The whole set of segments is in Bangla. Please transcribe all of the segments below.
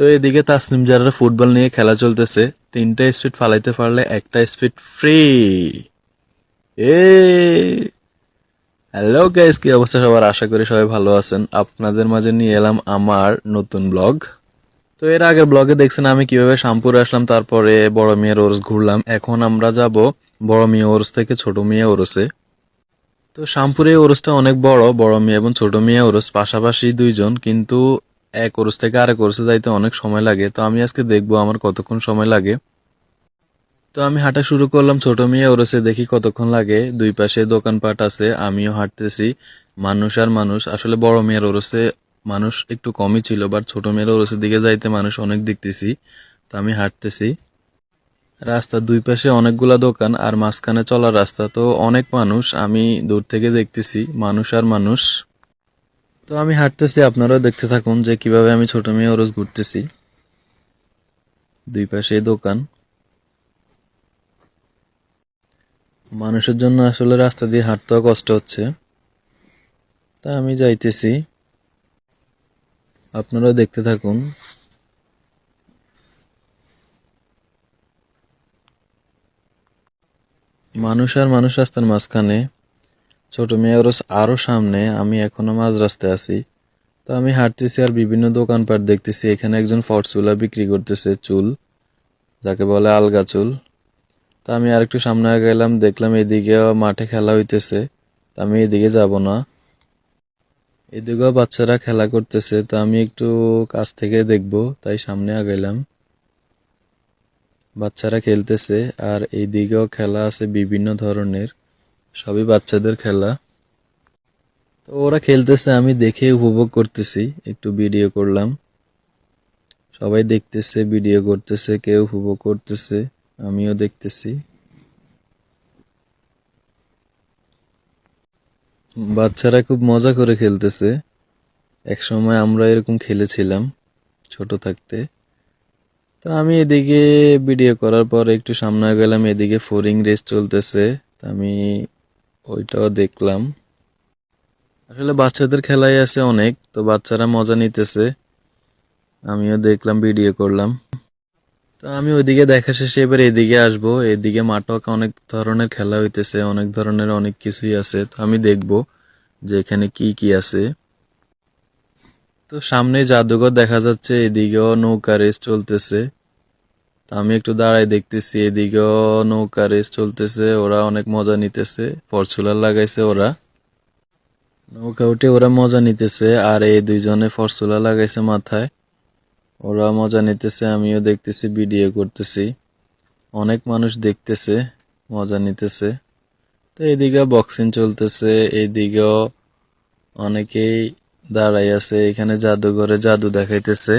তো এদিকে তাসনিম জারার ফুটবল নিয়ে খেলা চলতেছে। 3টা স্পিড ফালাইতে পারলে একটা স্পিড ফ্রি। এ হ্যালো গাইস, কি অবস্থা সবার? আশা করি সবাই ভালো আছেন। আপনাদের মাঝে নিয়ে এলাম আমার নতুন ব্লগ। তো এর আগের ব্লগে দেখছেন আমি কিভাবে শ্যামপুরে আসলাম, তারপরে বড় মিয়ার ওরস ঘুরলাম। এখন আমরা যাব বড় মিয়া ওরস থেকে ছোট মিয়া ওরসে। তো শ্যামপুরে ওরসটা অনেক বড়। বড় মিয়া এবং ছোট মিয়া ওরস পাশাপাশি দুইজন, কিন্তু এক ওরস থেকে আরেক ওরসে যাইতে অনেক সময় লাগে। তো আমি আজকে দেখবো আমার কতক্ষণ সময় লাগে। তো আমি হাঁটা শুরু করলাম ছোট মিয়া ওরসে, দেখি কতক্ষণ লাগে। দুই পাশে দোকানপাট আছে, আমিও হাঁটতেছি। মানুষ আর মানুষ। আসলে বড় মিয়ার ওরসে মানুষ একটু কমই ছিল, বাট ছোট মিয়ার ওরসের দিকে যাইতে মানুষ অনেক দেখতেছি। তো আমি হাঁটতেছি। রাস্তার দুই পাশে অনেকগুলা দোকান আর মাঝখানে চলার রাস্তা। তো অনেক মানুষ, আমি দূর থেকে দেখতেছি মানুষ আর মানুষ। তো আমি হাঁটতেছি, আপনারাও দেখতে থাকুন যে কিভাবে আমি ছোট মিয়া ওরস ঘুরতেছি। দুই পাশে দোকান। মানুষের জন্য আসলে রাস্তা দিয়ে হাঁটতেও কষ্ট হচ্ছে। তা আমি যাইতেছি, আপনারা দেখতে থাকুন। মানুষ আর মানুষ রাস্তার মাঝখানে, ছোট মেয়ে আরো সামনে, আমি এখনো মাঝ রাস্তায় আছি। তো আমি হাঁটতেছি আর বিভিন্ন দোকানপাট দেখতেছি। এখানে একজন ফরচুলা বিক্রি করতেছে চুল, যাকে বলে আলগা চুল। তা আমি আর একটু সামনে গেলাম, দেখলাম এদিকেও মাঠে খেলা হইতেছে। তা আমি এদিকে যাব না, এদিকেও বাচ্চারা খেলা করতেছে। তো আমি একটু কাছ থেকে দেখবো, তাই সামনে আগাইলাম। বাচ্চারা খেলতেছে আর এইদিকেও খেলা আছে বিভিন্ন ধরনের, সবই বাচ্চাদের খেলা। তো ওরা খেলতেছে, আমি দেখে উপভোগ করতেছি, একটু ভিডিও করলাম। সবাই দেখতেছে, ভিডিও করতেছে, কেউ উপভোগ করতেছে, আমিও দেখতেছি। বাচ্চারা খুব মজা করে খেলতেছে। এক সময় আমরা এরকম খেলেছিলাম ছোট থাকতে। তো আমি এদিকে ভিডিও করার পর একটু সামনে গেলাম, এদিকে ফোরিং রেস চলতেছে। তা আমি ওইটাও দেখলাম। আসলে বাচ্চাদের খেলাই আছে অনেক, তো বাচ্চারা মজা নিতেছে, আমিও দেখলাম, ভিডিও করলাম। তো আমি ওইদিকে দেখা শেষে এবার এদিকে আসবো। এদিকে মাঠে অনেক ধরনের খেলা হইতেছে, অনেক ধরনের অনেক কিছুই আছে। তো আমি দেখবো যে এখানে কি কি আছে। তো সামনে জাদুঘর দেখা যাচ্ছে, এদিকেও নৌকা রেস চলতেছে। তো আমি একটু দাঁড়াই দেখতেছি, এদিকেও নৌকা রেস চলতেছে, ওরা অনেক মজা নিতেছে। ফরচুলার লাগাইছে ওরা, নৌকা উঠে ওরা মজা নিতেছে। আর এই দুইজনে ফরচুলার লাগাইছে মাথায়, ওরা মজা নিতেছে, আমিও দেখতেছি, ভিডিও করতেছি। অনেক মানুষ দেখতেছে, মজা নিতেছে। তো এইদিকে বক্সিং চলতেছে, এইদিকেও অনেকেই দাঁড়াই আছে। এখানে জাদুঘরে জাদু দেখাইতেছে।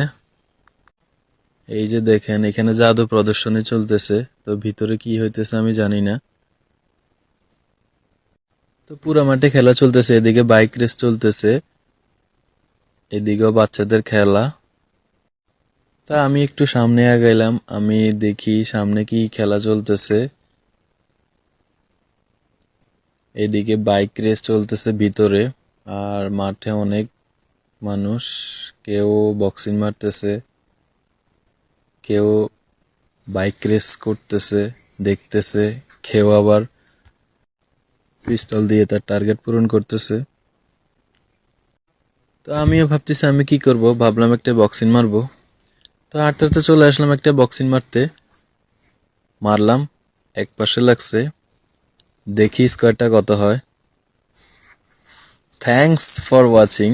এই যে দেখেন, এখানে জাদু প্রদর্শনী চলতেছে। তো ভিতরে কি হইতেছে আমি জানি না। তো পুরা মাঠে খেলা চলতেছে, এদিকে বাইক রেস চলতেছে, এদিকেও বাচ্চাদের খেলা। তা আমি একটু সামনে আগাইলাম, আমি দেখি সামনে কি খেলা চলতেছে। এদিকে বাইক রেস চলতেছে ভিতরে, আর মাঠে অনেক মানুষ, কেউ বক্সিং মারতেছে, কেউ বাইক রেস করতেছে, দেখতেছে, কেউ আবার পিস্তল দিয়ে তার টার্গেট পূরণ করতেছে। তো আমিও ভাবতেছি আমি কি করব, ভাবলাম একটা বক্সিং মারবো। তো হাঁটতে হাঁটতে চলে আসলাম একটা বক্সিং মারতে, মারলাম, এক পাশে লাগছে, দেখি স্কোয়ারটা কত হয়। Thanks for watching.